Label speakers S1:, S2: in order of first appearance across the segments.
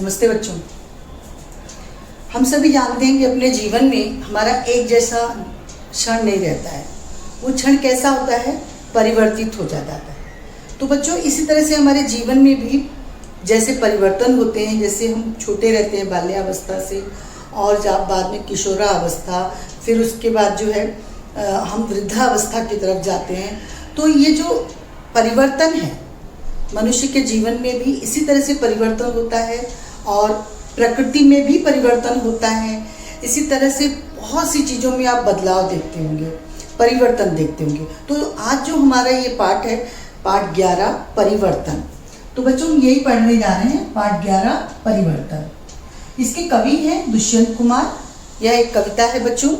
S1: नमस्ते बच्चों। हम सभी जानते हैं कि अपने जीवन में हमारा एक जैसा क्षण नहीं रहता है। वो क्षण कैसा होता है? परिवर्तित हो जाता है। तो बच्चों, इसी तरह से हमारे जीवन में भी जैसे परिवर्तन होते हैं, जैसे हम छोटे रहते हैं बाल्यावस्था से और जब बाद में किशोरावस्था, फिर उसके बाद जो है हम वृद्धावस्था की तरफ जाते हैं। तो ये जो परिवर्तन है मनुष्य के जीवन में भी इसी तरह से परिवर्तन होता है और प्रकृति में भी परिवर्तन होता है। इसी तरह से बहुत सी चीज़ों में आप बदलाव देखते होंगे, परिवर्तन देखते होंगे। तो आज जो हमारा ये पाठ है, पाठ 11 परिवर्तन। तो बच्चों हम यही पढ़ने जा रहे हैं, पाठ 11 परिवर्तन। इसके कवि हैं दुष्यंत कुमार। यह एक कविता है बच्चों।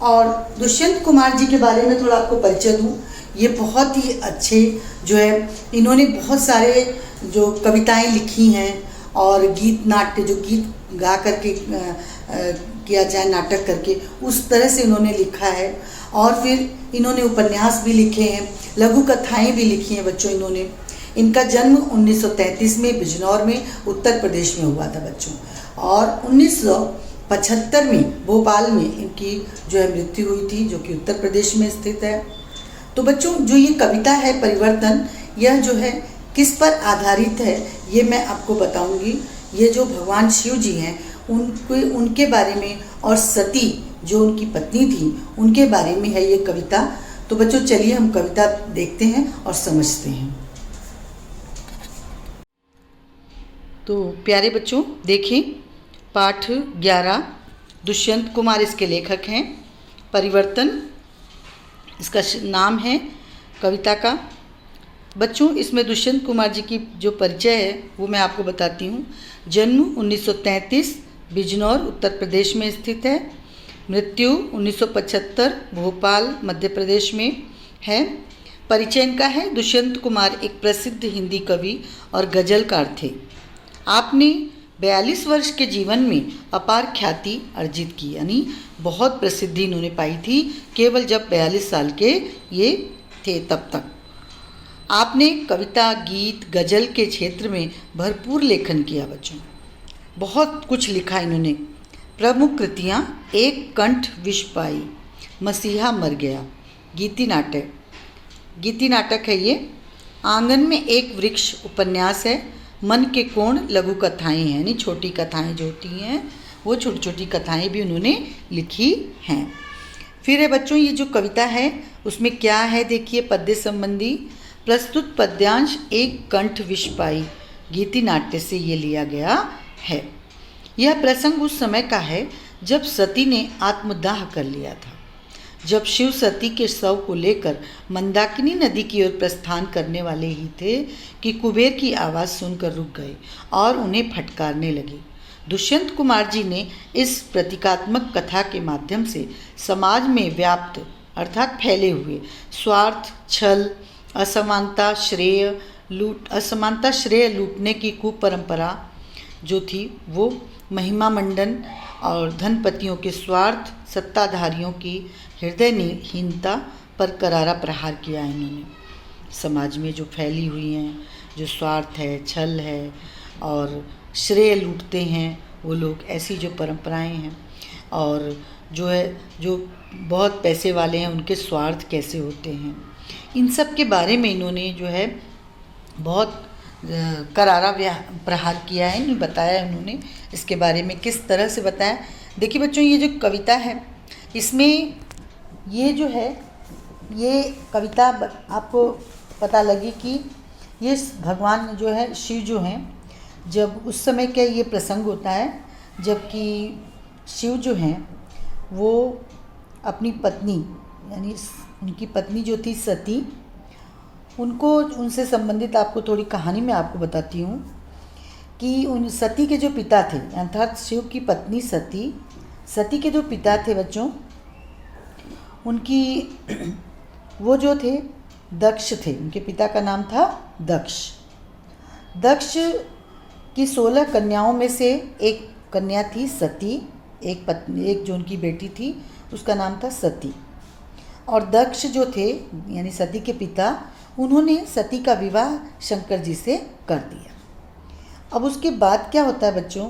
S1: और दुष्यंत कुमार जी के बारे में थोड़ा आपको परिचय दूँ। ये बहुत ही अच्छे जो है, इन्होंने बहुत सारे जो कविताएं लिखी हैं और गीत नाट्य, जो गीत गा करके किया जाए नाटक करके, उस तरह से इन्होंने लिखा है। और फिर इन्होंने उपन्यास भी लिखे हैं, लघु कथाएँ भी लिखी हैं बच्चों इन्होंने। इनका जन्म 1933 में बिजनौर में उत्तर प्रदेश में हुआ था बच्चों। और 1975 में भोपाल में इनकी जो है मृत्यु हुई थी, जो कि उत्तर प्रदेश में स्थित है। तो बच्चों जो ये कविता है परिवर्तन, यह जो है किस पर आधारित है ये मैं आपको बताऊंगी। ये जो भगवान शिव जी हैं उनके बारे में और सती जो उनकी पत्नी थी उनके बारे में है ये कविता। तो बच्चों चलिए हम कविता देखते हैं और समझते हैं। तो प्यारे बच्चों देखिए, पाठ 11 दुष्यंत कुमार इसके लेखक हैं। परिवर्तन इसका नाम है कविता का। बच्चों इसमें दुष्यंत कुमार जी की जो परिचय है वो मैं आपको बताती हूँ। जन्म 1933 बिजनौर उत्तर प्रदेश में स्थित है। मृत्यु 1975 भोपाल मध्य प्रदेश में है। परिचय इनका है, दुष्यंत कुमार एक प्रसिद्ध हिंदी कवि और गज़लकार थे। आपने 42 वर्ष के जीवन में अपार ख्याति अर्जित की, यानी बहुत प्रसिद्धि इन्होंने पाई थी केवल जब 42 साल के ये थे तब तक। आपने कविता, गीत, गज़ल के क्षेत्र में भरपूर लेखन किया बच्चों। बहुत कुछ लिखा इन्होंने। प्रमुख कृतियाँ एक कंठ विष पाई, मसीहा मर गया, गीति नाटक है ये। आंगन में एक वृक्ष उपन्यास है। मन के कोण लघु कथाएँ हैं, यानी छोटी कथाएँ जो होती हैं वो छोटी छोटी कथाएँ भी उन्होंने लिखी हैं। फिर है बच्चों ये जो कविता है उसमें क्या है देखिए, पद्य संबंधी प्रस्तुत पद्यांश एक कंठ विष पाई गीति नाट्य से ये लिया गया है। यह प्रसंग उस समय का है जब सती ने आत्मदाह कर लिया था। जब शिव सती के शव को लेकर मंदाकिनी नदी की ओर प्रस्थान करने वाले ही थे कि कुबेर की आवाज़ सुनकर रुक गए और उन्हें फटकारने लगे। दुष्यंत कुमार जी ने इस प्रतीकात्मक कथा के माध्यम से समाज में व्याप्त अर्थात फैले हुए स्वार्थ, छल, असमानता श्रेय लूटने की कुपरंपरा जो थी वो महिमा मंडन और धनपतियों के स्वार्थ, सत्ताधारियों की हृदयहीनता पर करारा प्रहार किया इन्होंने। समाज में जो फैली हुई हैं, जो स्वार्थ है, छल है और श्रेय लूटते हैं वो लोग, ऐसी जो परंपराएं हैं और जो है जो बहुत पैसे वाले हैं उनके स्वार्थ कैसे होते हैं, इन सब के बारे में इन्होंने जो है बहुत करारा प्रहार किया है, इन्हें बताया उन्होंने। इसके बारे में किस तरह से बताया देखिए बच्चों, ये जो कविता है इसमें ये जो है ये कविता आपको पता लगी कि ये भगवान जो है शिव जो हैं, जब उस समय का ये प्रसंग होता है जबकि शिव जो हैं वो अपनी पत्नी, यानी उनकी पत्नी जो थी सती, उनसे संबंधित आपको थोड़ी कहानी मैं आपको बताती हूँ कि उन सती के जो पिता थे, अर्थात शिव की पत्नी सती के जो पिता थे बच्चों, उनकी वो जो थे दक्ष थे, उनके पिता का नाम था दक्ष की 16 कन्याओं में से एक कन्या थी सती, एक जो उनकी बेटी थी उसका नाम था सती। और दक्ष जो थे यानी सती के पिता, उन्होंने सती का विवाह शंकर जी से कर दिया। अब उसके बाद क्या होता है बच्चों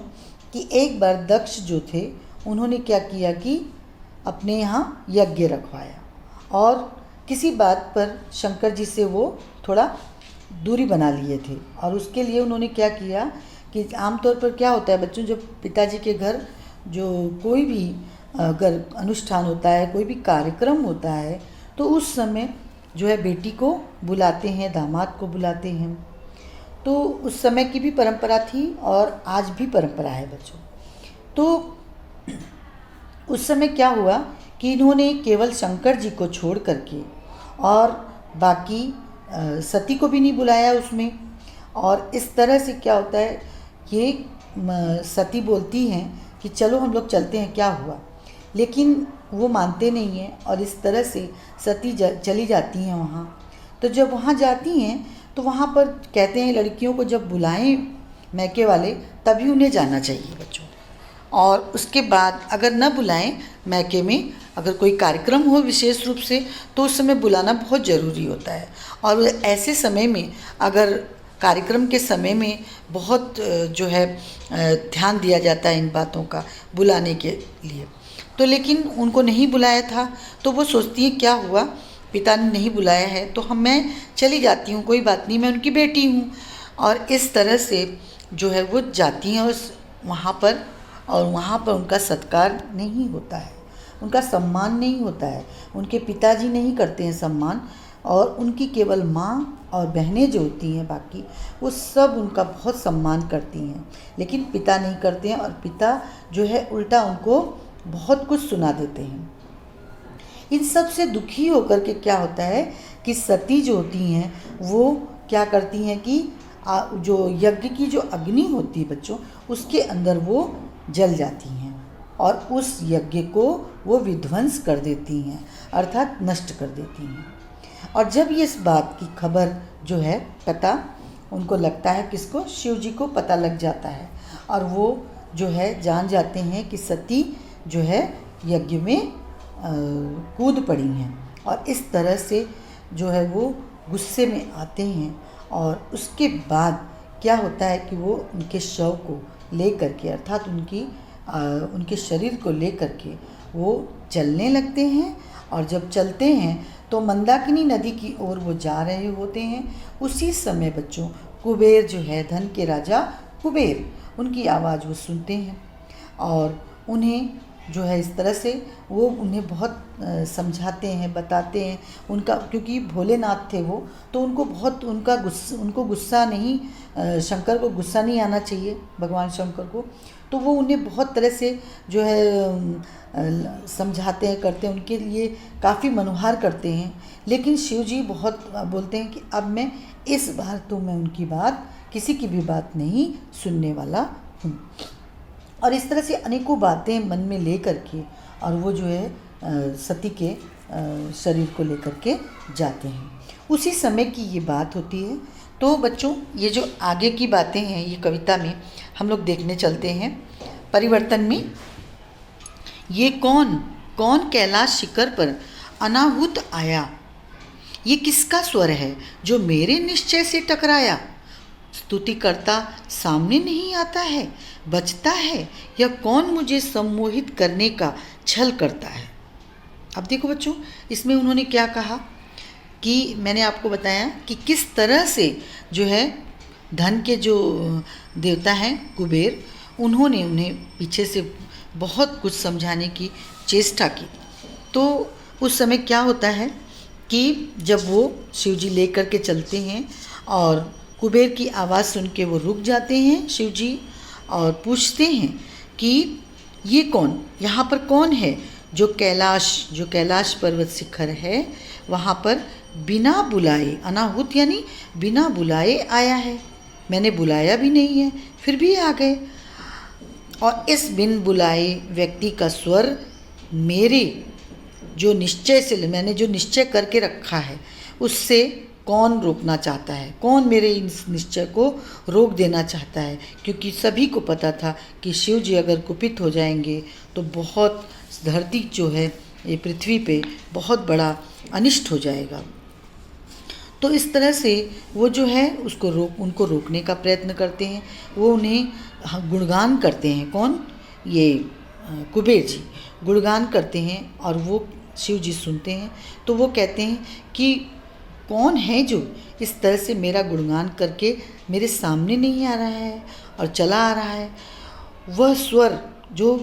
S1: कि एक बार दक्ष जो थे उन्होंने क्या किया कि अपने यहाँ यज्ञ रखवाया और किसी बात पर शंकर जी से वो थोड़ा दूरी बना लिए थे। और उसके लिए उन्होंने क्या किया कि आमतौर पर क्या होता है बच्चों, जब पिताजी के घर जो कोई भी अगर अनुष्ठान होता है, कोई भी कार्यक्रम होता है, तो उस समय जो है बेटी को बुलाते हैं, दामाद को बुलाते हैं। तो उस समय की भी परंपरा थी और आज भी परंपरा है बच्चों। तो उस समय क्या हुआ कि इन्होंने केवल शंकर जी को छोड़ करके और बाकी सती को भी नहीं बुलाया उसमें। और इस तरह से क्या होता है, ये सती बोलती हैं कि चलो हम लोग चलते हैं, क्या हुआ, लेकिन वो मानते नहीं हैं और इस तरह से सती चली जाती हैं वहाँ। तो जब वहाँ जाती हैं तो वहाँ पर कहते हैं लड़कियों को जब बुलाएं मैके वाले तभी उन्हें जाना चाहिए बच्चों, और उसके बाद अगर न बुलाएं मैके में, अगर कोई कार्यक्रम हो विशेष रूप से, तो उस समय बुलाना बहुत ज़रूरी होता है। और ऐसे समय में अगर कार्यक्रम के समय में बहुत जो है ध्यान दिया जाता है इन बातों का बुलाने के लिए, तो लेकिन उनको नहीं बुलाया था। तो वो सोचती है क्या हुआ, पिता ने नहीं बुलाया है तो मैं चली जाती हूँ, कोई बात नहीं, मैं उनकी बेटी हूँ। और इस तरह से जो है वो जाती हैं उस वहाँ पर, और वहाँ पर उनका सत्कार नहीं होता है, उनका सम्मान नहीं होता है, उनके पिताजी नहीं करते हैं सम्मान, और उनकी केवल माँ और बहनें जो होती हैं बाकी, वो सब उनका बहुत सम्मान करती हैं, लेकिन पिता नहीं करते हैं। और पिता जो है उल्टा उनको बहुत कुछ सुना देते हैं। इन सब से दुखी होकर के क्या होता है कि सती जो होती हैं वो क्या करती हैं कि जो यज्ञ की जो अग्नि होती है बच्चों, उसके अंदर वो जल जाती हैं और उस यज्ञ को वो विध्वंस कर देती हैं, अर्थात नष्ट कर देती हैं। और जब ये इस बात की खबर जो है पता उनको लगता है, किसको, शिव जी को पता लग जाता है, और वो जो है जान जाते हैं कि सती जो है यज्ञ में कूद पड़ी हैं। और इस तरह से जो है वो गुस्से में आते हैं, और उसके बाद क्या होता है कि वो उनके शव को ले करके, अर्थात उनके शरीर को ले करके वो चलने लगते हैं। और जब चलते हैं तो मंदाकिनी नदी की ओर वो जा रहे होते हैं। उसी समय बच्चों कुबेर जो है, धन के राजा कुबेर, उनकी आवाज़ वो सुनते हैं और उन्हें जो है इस तरह से वो उन्हें बहुत समझाते हैं, बताते हैं। उनका क्योंकि भोलेनाथ थे वो, तो उनको गुस्सा नहीं, शंकर को गुस्सा नहीं आना चाहिए, भगवान शंकर को। तो वो उन्हें बहुत तरह से जो है समझाते हैं, करते हैं, उनके लिए काफ़ी मनोहार करते हैं। लेकिन शिव जी बहुत बोलते हैं कि अब मैं इस बार तो मैं उनकी बात, किसी की भी बात नहीं सुनने वाला हूँ। और इस तरह से अनेकों बातें मन में ले करके और वो जो है सती के शरीर को लेकर के जाते हैं। उसी समय की ये बात होती है। तो बच्चों ये जो आगे की बातें हैं ये कविता में हम लोग देखने चलते हैं। परिवर्तन में ये कौन कैलाश शिखर पर अनाहुत आया, ये किसका स्वर है जो मेरे निश्चय से टकराया। स्तुति करता सामने नहीं आता है, बचता है, या कौन मुझे सम्मोहित करने का छल करता है। अब देखो बच्चों, इसमें उन्होंने क्या कहा कि मैंने आपको बताया कि किस तरह से जो है धन के जो देवता हैं कुबेर, उन्होंने उन्हें पीछे से बहुत कुछ समझाने की चेष्टा की। तो उस समय क्या होता है कि जब वो शिवजी लेकर के चलते हैं और कुबेर की आवाज़ सुन के वो रुक जाते हैं शिवजी, और पूछते हैं कि ये कौन, यहाँ पर कौन है जो कैलाश पर्वत शिखर है वहाँ पर बिना बुलाए, अनाहुत यानी बिना बुलाए आया है। मैंने बुलाया भी नहीं है फिर भी आ गए। और इस बिन बुलाए व्यक्ति का स्वर मेरे मैंने जो निश्चय करके रखा है उससे कौन रोकना चाहता है, कौन मेरे इस निश्चय को रोक देना चाहता है। क्योंकि सभी को पता था कि शिव जी अगर कुपित हो जाएंगे तो बहुत धरती जो है ये पृथ्वी पे बहुत बड़ा अनिष्ट हो जाएगा। तो इस तरह से वो जो है उसको उनको रोकने का प्रयत्न करते हैं। वो उन्हें गुणगान करते हैं। कौन? ये कुबेर जी गुणगान करते हैं और वो शिव जी सुनते हैं। तो वो कहते हैं कि कौन है जो इस तरह से मेरा गुणगान करके मेरे सामने नहीं आ रहा है और चला आ रहा है। वह स्वर जो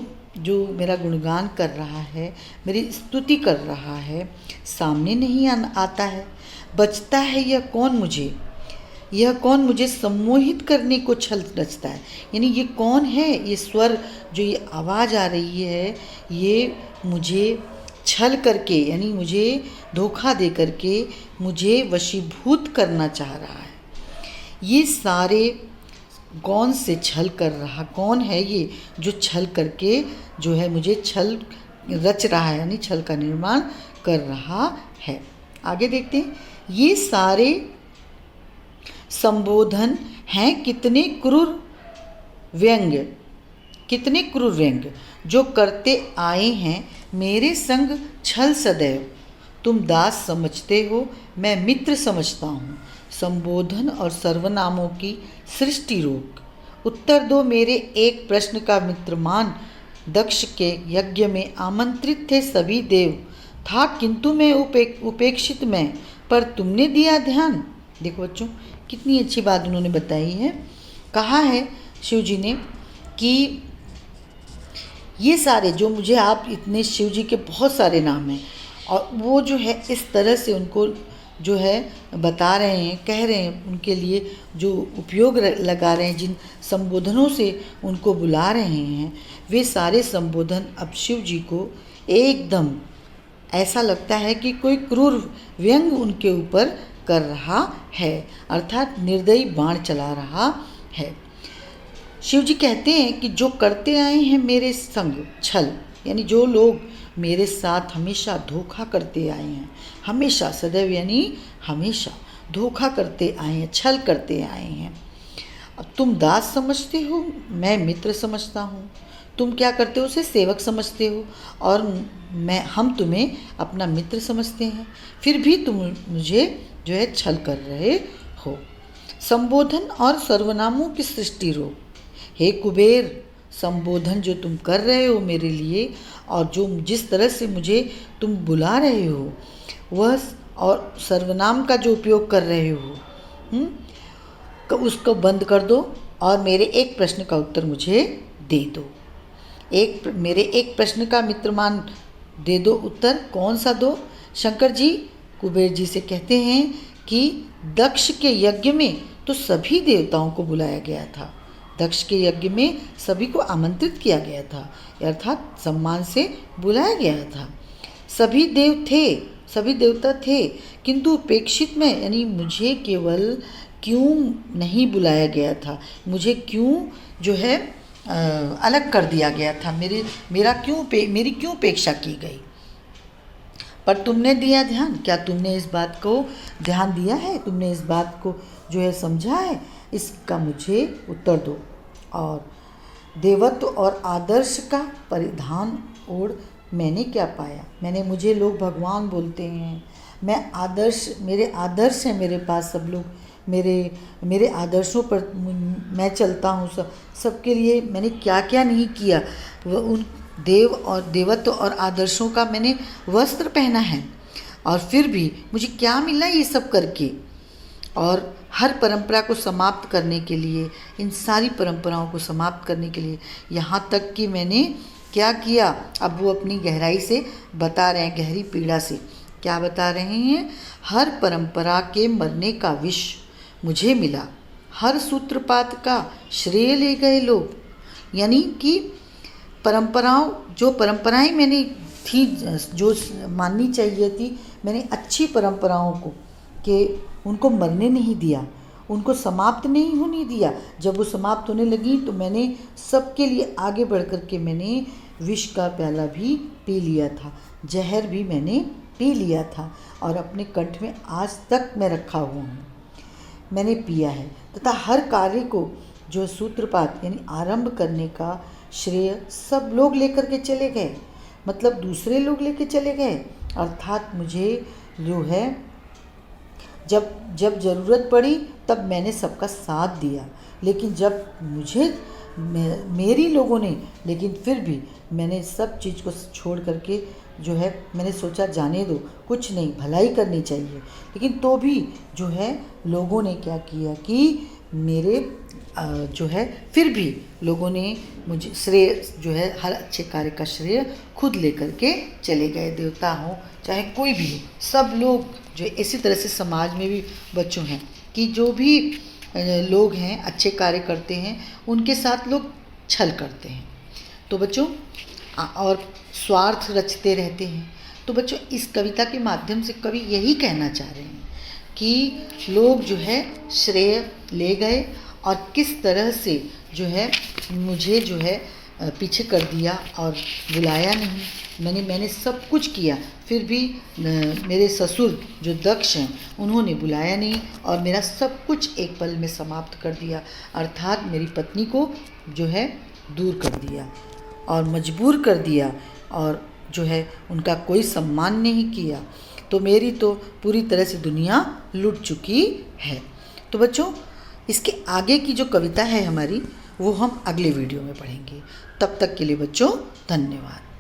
S1: मेरा गुणगान कर रहा है, मेरी स्तुति कर रहा है, सामने नहीं आता है। बचता है यह कौन मुझे सम्मोहित करने को छल रचता है। यानी ये कौन है? ये स्वर जो ये आवाज़ आ रही है, ये मुझे छल करके यानी मुझे धोखा दे करके मुझे वशीभूत करना चाह रहा है। ये सारे कौन से छल कर रहा, कौन है ये जो छल करके जो है मुझे छल रच रहा है, यानी छल का निर्माण कर रहा है। आगे देखते हैं। ये सारे संबोधन हैं कितने क्रूर व्यंग जो करते आए हैं मेरे संग छल सदैव। तुम दास समझते हो, मैं मित्र समझता हूँ। संबोधन और सर्वनामों की सृष्टि रोक। उत्तर दो मेरे एक प्रश्न का मित्रमान। दक्ष के यज्ञ में आमंत्रित थे सभी देव, था किंतु मैं उपेक्षित मैं, पर तुमने दिया ध्यान। देखो बच्चों कितनी अच्छी बात उन्होंने बताई है। कहा है शिव जी ने कि ये सारे जो मुझे आप इतने शिव जी के बहुत सारे नाम हैं और वो जो है इस तरह से उनको जो है बता रहे हैं, कह रहे हैं, उनके लिए जो उपयोग लगा रहे हैं, जिन संबोधनों से उनको बुला रहे हैं, वे सारे संबोधन अब शिव जी को एकदम ऐसा लगता है कि कोई क्रूर व्यंग उनके ऊपर कर रहा है, अर्थात निर्दयी बाण चला रहा है। शिव जी कहते हैं कि जो करते आए हैं मेरे संग छल, यानी जो लोग मेरे साथ हमेशा धोखा करते आए हैं, हमेशा सदैव यानी हमेशा धोखा करते आए हैं, छल करते आए हैं। अब तुम दास समझते हो, मैं मित्र समझता हूँ। तुम क्या करते हो? उसे सेवक समझते हो और हम तुम्हें अपना मित्र समझते हैं, फिर भी तुम मुझे जो है छल कर रहे हो। संबोधन और सर्वनामों की सृष्टि रोक। हे कुबेर, संबोधन जो तुम कर रहे हो मेरे लिए और जो जिस तरह से मुझे तुम बुला रहे हो, वह और सर्वनाम का जो उपयोग कर रहे हो, उसको बंद कर दो और मेरे एक प्रश्न का उत्तर मुझे दे दो। मेरे एक प्रश्न का मित्रमान दे दो उत्तर। कौन सा दो? शंकर जी कुबेर जी से कहते हैं कि दक्ष के यज्ञ में तो सभी देवताओं को बुलाया गया था। दक्ष के यज्ञ में सभी को आमंत्रित किया गया था, अर्थात सम्मान से बुलाया गया था। सभी देवता थे, किंतु उपेक्षित में यानी मुझे केवल क्यों नहीं बुलाया गया था, मुझे क्यों जो है अलग कर दिया गया था, मेरी क्यों उपेक्षा की गई। पर तुमने दिया ध्यान। क्या तुमने इस बात को ध्यान दिया है? तुमने इस बात को जो है समझा है? इसका मुझे उत्तर दो। और देवत्व और आदर्श का परिधान ओढ़ मैंने क्या पाया? मुझे लोग भगवान बोलते हैं, मेरे आदर्श हैं, मेरे पास सब लोग मेरे आदर्शों पर मैं चलता हूँ। सबके लिए मैंने क्या क्या नहीं किया। उन देवत्व और आदर्शों का मैंने वस्त्र पहना है और फिर भी मुझे क्या मिला ये सब करके। और हर परंपरा को समाप्त करने के लिए, इन सारी परंपराओं को समाप्त करने के लिए, यहाँ तक कि मैंने क्या किया, अब वो अपनी गहराई से बता रहे हैं, गहरी पीड़ा से क्या बता रहे हैं। हर परंपरा के मरने का विष मुझे मिला, हर सूत्रपात का श्रेय ले गए लोग। यानी कि जो परंपराएं मैंने थी, जो माननी चाहिए थी, मैंने अच्छी परंपराओं को कि उनको मरने नहीं दिया, उनको समाप्त नहीं होने दिया। जब वो समाप्त होने लगी तो मैंने सबके लिए आगे बढ़ कर के मैंने विष का प्याला भी पी लिया था, जहर भी मैंने पी लिया था और अपने कंठ में आज तक मैं रखा हुआ हूँ, मैंने पिया है। तथा हर कार्य को जो सूत्रपात यानी आरंभ करने का श्रेय सब लोग लेकर के चले गए, मतलब दूसरे लोग लेके चले गए। अर्थात मुझे जो है जब जब ज़रूरत पड़ी तब मैंने सबका साथ दिया, लेकिन जब मुझे मेरी लोगों ने, लेकिन फिर भी मैंने सब चीज़ को छोड़ करके जो है मैंने सोचा जाने दो, कुछ नहीं, भलाई करनी चाहिए। लेकिन तो भी जो है लोगों ने क्या किया कि मेरे जो है फिर भी लोगों ने मुझे श्रेय जो है हर अच्छे कार्य का श्रेय खुद लेकर के चले गए। देवता हो चाहे कोई भी हो, सब लोग जो इसी तरह से समाज में भी बच्चों हैं कि जो भी लोग हैं अच्छे कार्य करते हैं उनके साथ लोग छल करते हैं। तो बच्चों और स्वार्थ रचते रहते हैं। तो बच्चों इस कविता के माध्यम से कवि यही कहना चाह रहे हैं कि लोग जो है श्रेय ले गए और किस तरह से जो है मुझे जो है पीछे कर दिया और बुलाया नहीं। मैंने सब कुछ किया, फिर भी मेरे ससुर जो दक्ष हैं उन्होंने बुलाया नहीं और मेरा सब कुछ एक पल में समाप्त कर दिया, अर्थात मेरी पत्नी को जो है दूर कर दिया और मजबूर कर दिया और जो है उनका कोई सम्मान नहीं किया। तो मेरी तो पूरी तरह से दुनिया लुट चुकी है। तो बच्चों इसके आगे की जो कविता है हमारी वो हम अगले वीडियो में पढ़ेंगे। तब तक के लिए बच्चों धन्यवाद।